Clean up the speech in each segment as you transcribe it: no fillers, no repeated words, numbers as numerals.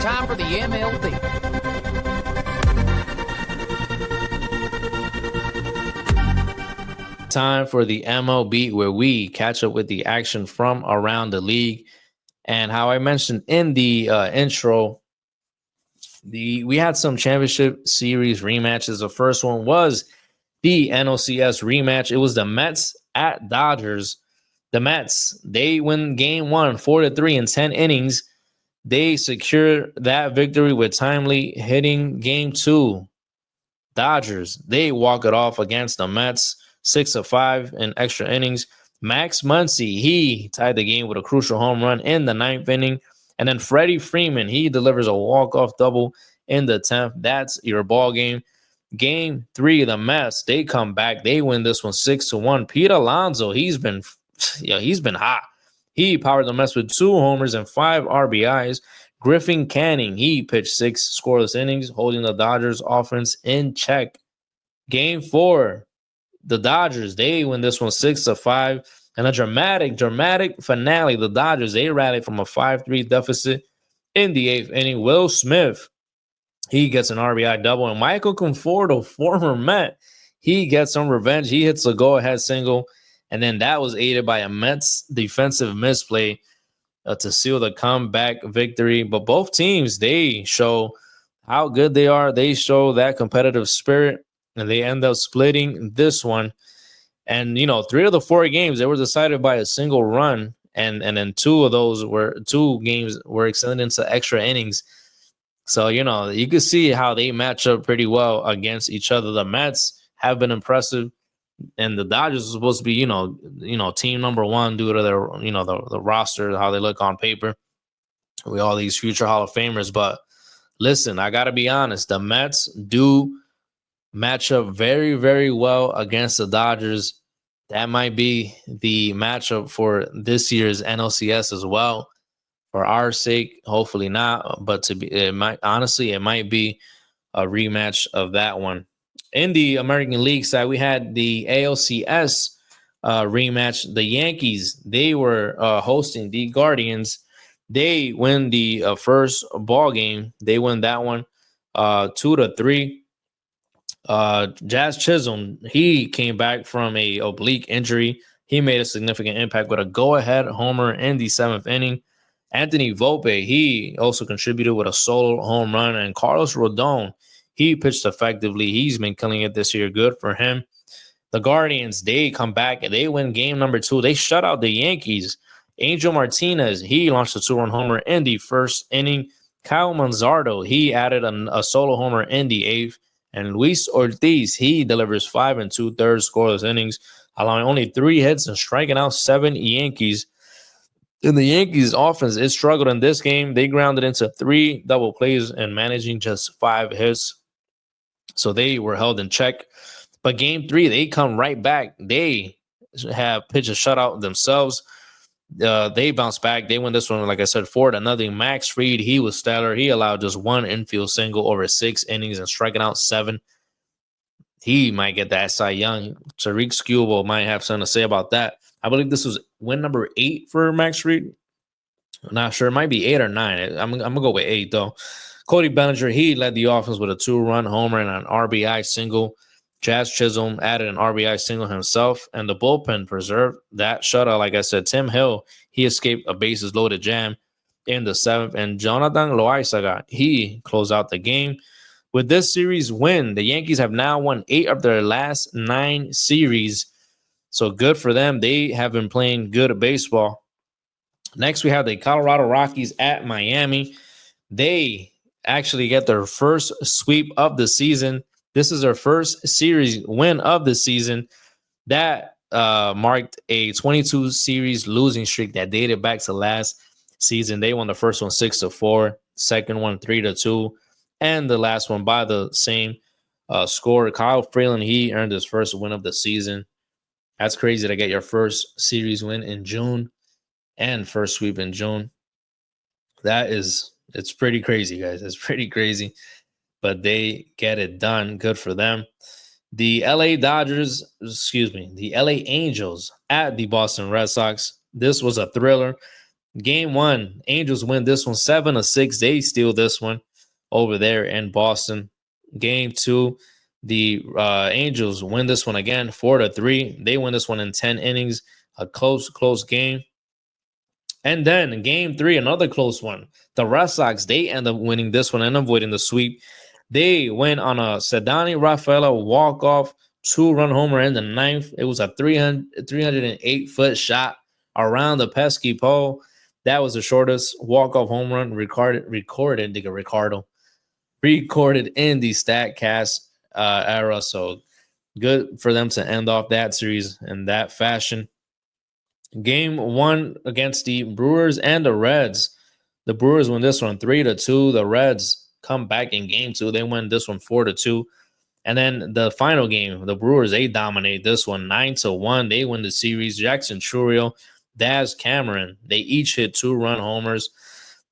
Time for the MLB. Time for the MLBeat, where we catch up with the action from around the league. And how I mentioned in the intro, we had some championship series rematches. The first one was the NLCS rematch. It was the Mets at Dodgers. The Mets, they win game one, 4-3 in 10 innings. They secure that victory with timely hitting. Game two, Dodgers, they walk it off against the Mets, 6-5 in extra innings. Max Muncy, he tied the game with a crucial home run in the ninth inning. And then Freddie Freeman, he delivers a walk-off double in the 10th. That's your ball game. Game three, the Mets, they come back. They win this one 6-1. Pete Alonso, he's been hot. He powered the Mets with 2 homers and 5 RBIs. Griffin Canning, he pitched 6 scoreless innings, holding the Dodgers offense in check. Game 4, the Dodgers, they win this one 6-5. And a dramatic finale. The Dodgers, they rallied from a 5-3 deficit in the 8th inning. Will Smith, he gets an RBI double. And Michael Conforto, former Met, he gets some revenge. He hits a go-ahead single. And then that was aided by a Mets defensive misplay to seal the comeback victory. But both teams, they show how good they are. They show that competitive spirit, and they end up splitting this one. And, 3 of the 4 games, they were decided by a single run. And then 2 games were extended into extra innings. So, you can see how they match up pretty well against each other. The Mets have been impressive. And the Dodgers are supposed to be, team number 1 due to their, the roster, how they look on paper with all these future Hall of Famers. But listen, I got to be honest. The Mets do match up very, very well against the Dodgers. That might be the matchup for this year's NLCS as well. For our sake, hopefully not. But it might be a rematch of that one. In the American League side, we had the ALCS rematch. The Yankees, they were hosting the Guardians. They win the first ball game. They win that one 2-3. Jazz Chisholm, he came back from a oblique injury. He made a significant impact with a go-ahead homer in the 7th inning. Anthony Volpe, he also contributed with a solo home run. And Carlos Rodon, he pitched effectively. He's been killing it this year. Good for him. The Guardians, they come back and they win game number 2. They shut out the Yankees. Angel Martinez, he launched a 2-run homer in the 1st inning. Kyle Manzardo, he added a solo homer in the 8th. And Luis Ortiz, he delivers 5 2/3 scoreless innings, allowing only 3 hits and striking out 7 Yankees. In the Yankees offense, it struggled in this game. They grounded into 3 double plays and managing just 5 hits. So they were held in check. But game 3, they come right back. They have pitched a shutout themselves. They bounced back. They win this one, like I said, 4-0. Max Fried, he was stellar. He allowed just 1 infield single over 6 innings and striking out 7. He might get that Cy Young. Tariq Skubal might have something to say about that. I believe this was win number 8 for Max Fried. I'm not sure. It might be 8 or 9. I'm going to go with 8, though. Cody Bellinger, he led the offense with a 2-run homer and an RBI single. Jazz Chisholm added an RBI single himself, and the bullpen preserved that shutout. Like I said, Tim Hill, he escaped a bases-loaded jam in the 7th, and Jonathan Loaizaga, he closed out the game. With this series win, the Yankees have now won 8 of their last 9 series. So good for them. They have been playing good baseball. Next, we have the Colorado Rockies at Miami. They actually get their first sweep of the season. This is their first series win of the season. That marked a 22 series losing streak that dated back to last season. They won the first one 6-4, second one 3-2, and the last one by the same score. Kyle Freeland, he earned his first win of the season. That's crazy to get your first series win in June and first sweep in June. It's pretty crazy, guys. It's pretty crazy. But they get it done. Good for them. The LA Angels at the Boston Red Sox. This was a thriller. Game 1, Angels win this one 7-6. They steal this one over there in Boston. Game 2, the Angels win this one again 4-3. They win this one in 10 innings. A close game. And then game 3, another close one. The Red Sox, they end up winning this one and avoiding the sweep. They went on a Ceddanne Rafaela walk-off 2-run homer in the ninth. It was a 308-foot shot around the pesky pole. That was the shortest walk-off home run recorded in the StatCast era. So good for them to end off that series in that fashion. Game 1 against the Brewers and the Reds. The Brewers win this one 3-2. The Reds come back in game 2. They win this one 4-2. And then the final game, the Brewers, they dominate this one 9-1. They win the series. Jackson Chourio, Daz Cameron, they each hit 2-run homers.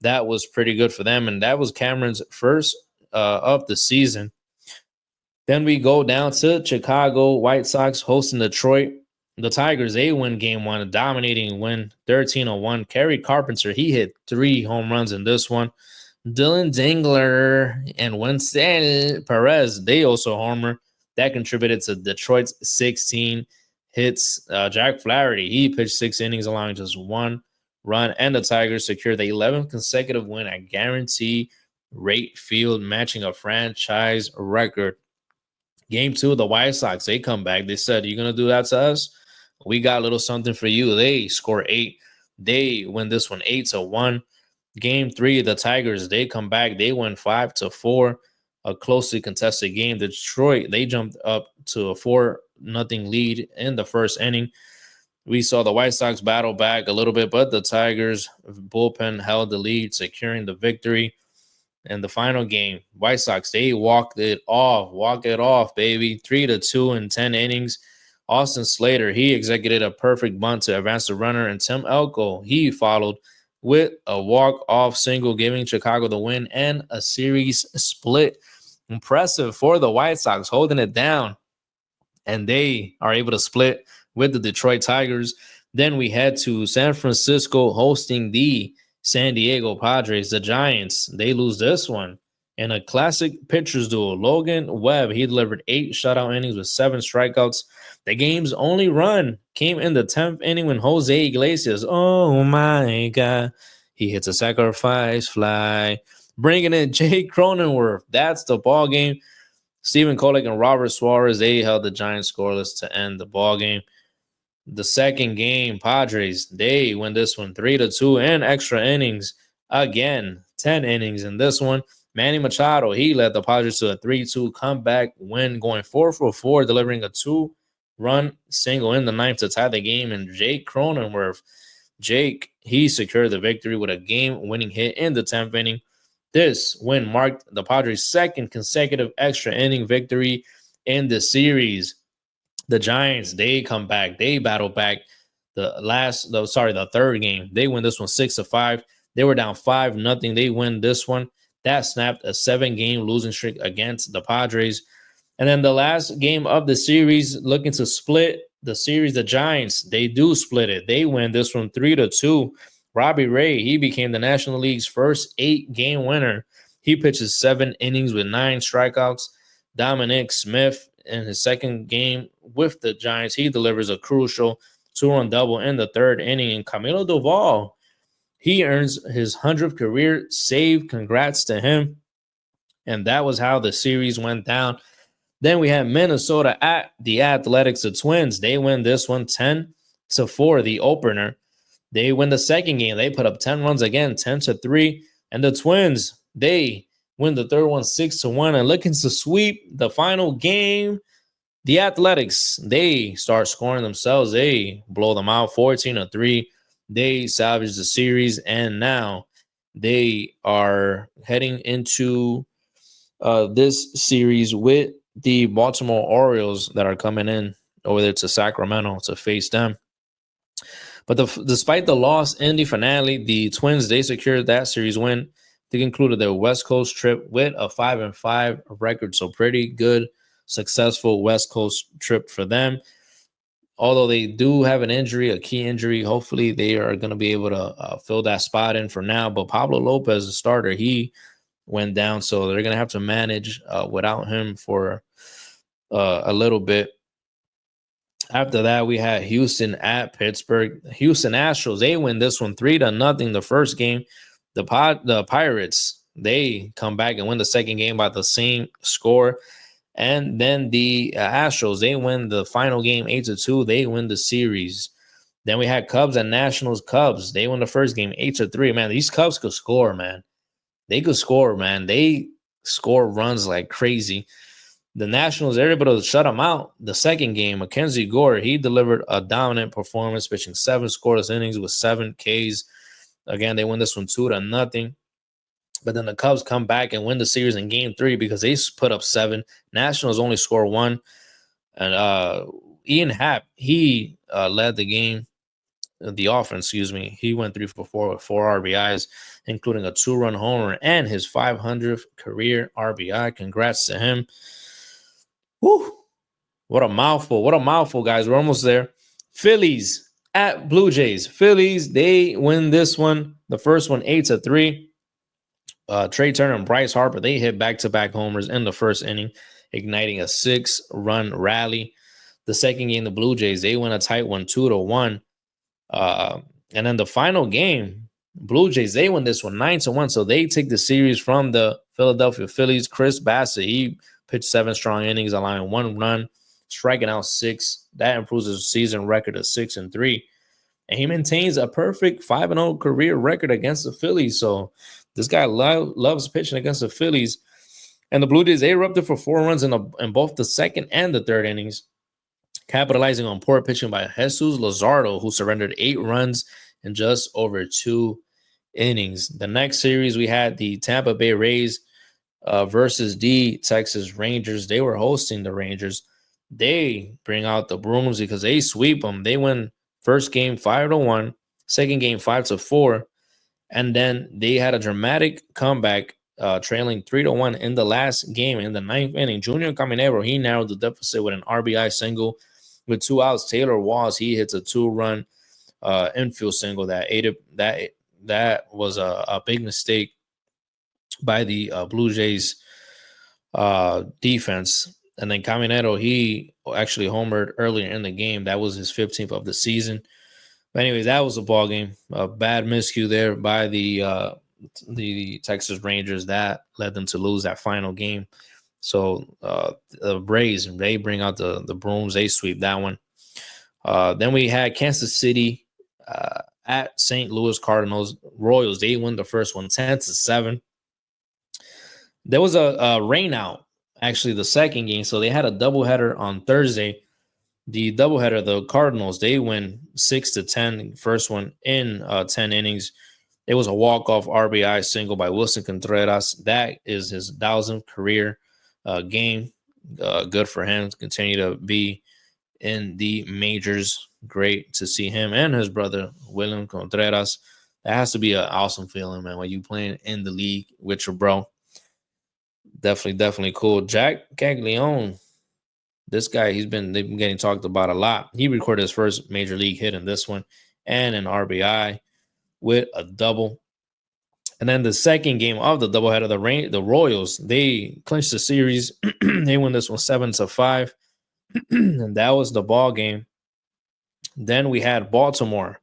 That was pretty good for them. And that was Cameron's first of the season. Then we go down to Chicago White Sox hosting Detroit. The Tigers, they win game 1, a dominating win, 13-1. Kerry Carpenter, he hit 3 home runs in this one. Dylan Dingler and Winston Perez, they also homer. That contributed to Detroit's 16 hits. Jack Flaherty, he pitched 6 innings, allowing just 1 run. And the Tigers secured the 11th consecutive win at Guarantee Rate Field, matching a franchise record. Game 2, the White Sox, they come back. They said, "You're going to do that to us? We got a little something for you." They score 8. They win this one 8-1. Game 3, the Tigers, they come back. They win 5-4. A closely contested game. Detroit, they jumped up to a 4-0 lead in the first inning. We saw the White Sox battle back a little bit, but the Tigers bullpen held the lead, securing the victory. In the final game, White Sox, they walk it off, baby. 3-2 in 10 innings. Austin Slater, he executed a perfect bunt to advance the runner, and Tim Elko, he followed with a walk-off single, giving Chicago the win and a series split. Impressive for the White Sox, holding it down, and they are able to split with the Detroit Tigers. Then we head to San Francisco, hosting the San Diego Padres. The Giants, they lose this one in a classic pitchers duel. Logan Webb, he delivered 8 shutout innings with 7 strikeouts. The game's only run came in the 10th inning when Jose Iglesias, oh my God, he hits a sacrifice fly, bringing in Jake Cronenworth. That's the ball game. Stephen Kolek and Robert Suarez, they held the Giants scoreless to end the ball game. The second game, Padres, they win this one 3-2 and extra innings. Again, 10 innings in this one. Manny Machado, he led the Padres to a 3-2 comeback win, going 4-for-4, delivering a 2-run single in the ninth to tie the game. And Jake Cronenworth, he secured the victory with a game-winning hit in the 10th inning. This win marked the Padres' second consecutive extra inning victory in the series. The Giants, they come back. They battle back the third game. They win this one 6-5. They were down 5-0. They win this one. That snapped a 7-game losing streak against the Padres. And then the last game of the series, looking to split the series, the Giants, they do split it. They win this one 3-2. Robbie Ray, he became the National League's first 8-game winner. He pitches 7 innings with 9 strikeouts. Dominic Smith, in his second game with the Giants, he delivers a crucial 2-run double in the 3rd inning. And Camilo Doval, he earns his 100th career save. Congrats to him. And that was how the series went down. Then we had Minnesota at the Athletics. The Twins, they win this one 10-4, the opener. They win the second game. They put up 10 runs again, 10-3. And the Twins, they win the third one 6-1. And looking to sweep the final game, the Athletics, they start scoring themselves. They blow them out 14-3. They salvage the series. And now they are heading into this series with the Baltimore Orioles that are coming in over there to Sacramento to face them. But despite the loss in the finale, the Twins, they secured that series win. They concluded their West Coast trip with a 5-5 record. So pretty good, successful West Coast trip for them. although they do have an injury, a key injury, hopefully they are going to be able to fill that spot in for now. But Pablo Lopez, the starter, he went down, so they're going to have to manage without him for a little bit. After that, we had Houston at Pittsburgh. Houston Astros, they win this one 3-0. The first game, the Pirates, they come back and win the second game by the same score. And then the Astros, they win the final game 8-2. They win the series. Then we had Cubs and Nationals. Cubs, they win the first game 8-3. Man, these Cubs could score, man. They could score, man. They score runs like crazy. The Nationals, they're able to shut them out. The second game, Mackenzie Gore, he delivered a dominant performance, pitching 7 scoreless innings with 7 Ks. Again, they win this one 2-0. But then the Cubs come back and win the series in game 3 because they put up 7. Nationals only score 1. And Ian Happ, he led the game, the offense, excuse me. He went 3 for 4 with 4 RBIs, including a 2-run homer and his 500th career RBI. Congrats to him. Whew. What a mouthful. What a mouthful, guys. We're almost there. Phillies at Blue Jays. Phillies, they win this one. The first one, 8-3. Trey Turner and Bryce Harper, they hit back-to-back homers in the first inning, igniting a 6-run rally. The second game, the Blue Jays, they win a tight one, 2-1. And then the final game, Blue Jays, they win this one 9-1. So they take the series from the Philadelphia Phillies. Chris Bassett, he pitched 7 strong innings, allowing 1 run, striking out 6. That improves his season record of 6-3. And he maintains a perfect 5-0 career record against the Phillies. So this guy loves pitching against the Phillies. And the Blue Jays, they erupted for 4 runs in both the second and the third innings, capitalizing on poor pitching by Jesus Luzardo, who surrendered 8 runs in just over 2 innings. The next series, we had the Tampa Bay Rays versus the Texas Rangers. They were hosting the Rangers. They bring out the brooms because they sweep them. They win first game 5-1, second game 5-4, and then they had a dramatic comeback, trailing 3-1 in the last game in the 9th inning. Junior Caminero, he narrowed the deficit with an RBI single. With 2 outs, Taylor Walls, he hits a 2-run infield single that aided that was a big mistake by the Blue Jays defense. And then Caminero, he actually homered earlier in the game. That was his 15th of the season. But anyways, that was a ball game. A bad miscue there by the Texas Rangers that led them to lose that final game. So the Braves, they bring out the brooms. They sweep that one. Then we had Kansas City at St. Louis Cardinals. Royals, they win the first one 10-7. There was a rain out, actually, the second game. So they had a doubleheader on Thursday. The doubleheader, the Cardinals, they win 6-10. First one in 10 innings. It was a walk-off RBI single by Wilson Contreras. That is his 1,000th career game. Good for him to continue to be in the majors. Great to see him and his brother, William Contreras. That has to be an awesome feeling, man, when you playing in the league with your bro. Definitely cool. Jack Caglione, this guy, they've been getting talked about a lot. He recorded his first major league hit in this one and an RBI with a double. And then the second game of the doubleheader, the Royals, they clinched the series. They win this one 7-5. And that was the ball game. Then we had Baltimore.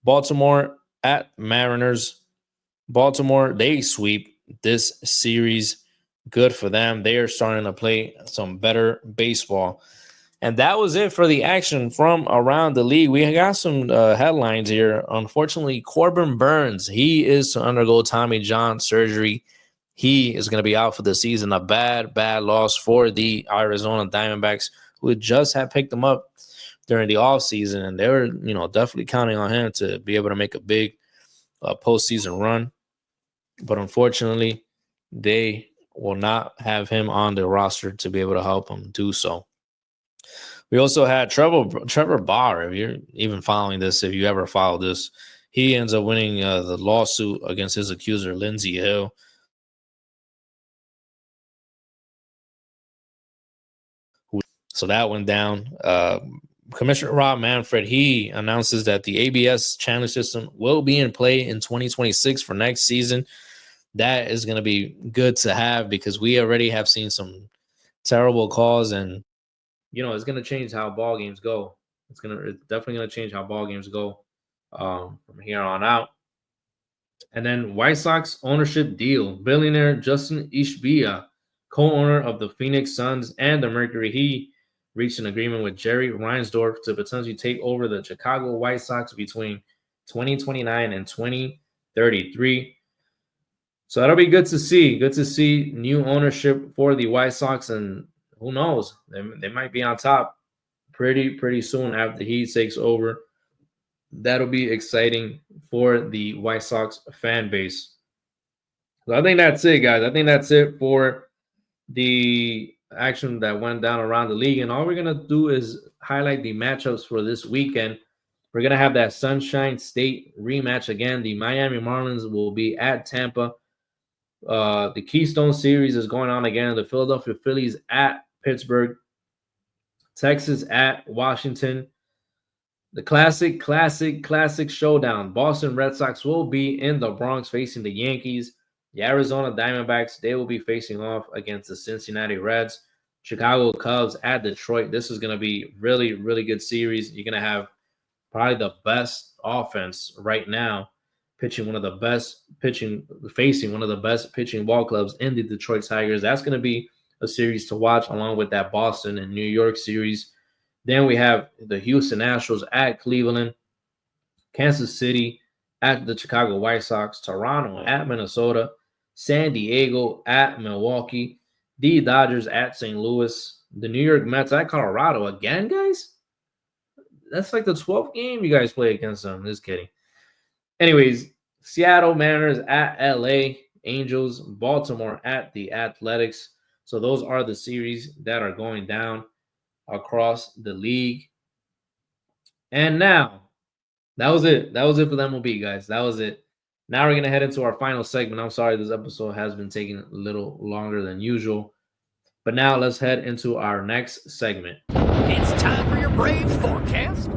Baltimore at Mariners. Baltimore, they sweep this series. Good for them. They are starting to play some better baseball. And that was it for the action from around the league. We got some headlines here. Unfortunately, Corbin Burns, he is to undergo Tommy John surgery. He is going to be out for the season. A bad loss for the Arizona Diamondbacks, who just had picked him up during the offseason. And they were, definitely counting on him to be able to make a big postseason run. But unfortunately, they will not have him on the roster to be able to help him do so. We also had Trevor Bauer. If you're even following this, if you ever followed this, he ends up winning the lawsuit against his accuser, Lindsey Hill. So that went down. Commissioner Rob Manfred, he announces that the ABS challenge system will be in play in 2026 for next season. That is going to be good to have because we already have seen some terrible calls, and it's going to change how ball games go. It's definitely going to change how ball games go from here on out. And then White Sox ownership deal. Billionaire Justin Ishbia, co-owner of the Phoenix Suns and the Mercury, he reached an agreement with Jerry Reinsdorf to potentially take over the Chicago White Sox between 2029 and 2033. So that'll be good to see. Good to see new ownership for the White Sox, and who knows, they might be on top pretty soon after he takes over. That'll be exciting for the White Sox fan base. So I think that's it, guys. I think that's it for the action that went down around the league. And all we're going to do is highlight the matchups for this weekend. We're going to have that Sunshine State rematch again. The Miami Marlins will be at Tampa. The Keystone Series is going on again. The Philadelphia Phillies at Pittsburgh. Texas at Washington. The classic showdown. Boston Red Sox will be in the Bronx facing the Yankees. The Arizona Diamondbacks, they will be facing off against the Cincinnati Reds. Chicago Cubs at Detroit. This is going to be really good series. You're going to have probably the best offense right now, facing one of the best pitching ball clubs in the Detroit Tigers. That's going to be a series to watch along with that Boston and New York series. Then we have the Houston Astros at Cleveland, Kansas City at the Chicago White Sox, Toronto at Minnesota, San Diego at Milwaukee, the Dodgers at St. Louis, the New York Mets at Colorado. Again, guys? That's like the 12th game you guys play against them. Just kidding. Anyways, Seattle Mariners at LA, Angels, Baltimore at the Athletics. So those are the series that are going down across the league. And now, that was it. That was it for the MLB, guys. That was it. Now we're going to head into our final segment. I'm sorry this episode has been taking a little longer than usual. But now let's head into our next segment. It's time for your Braves forecast.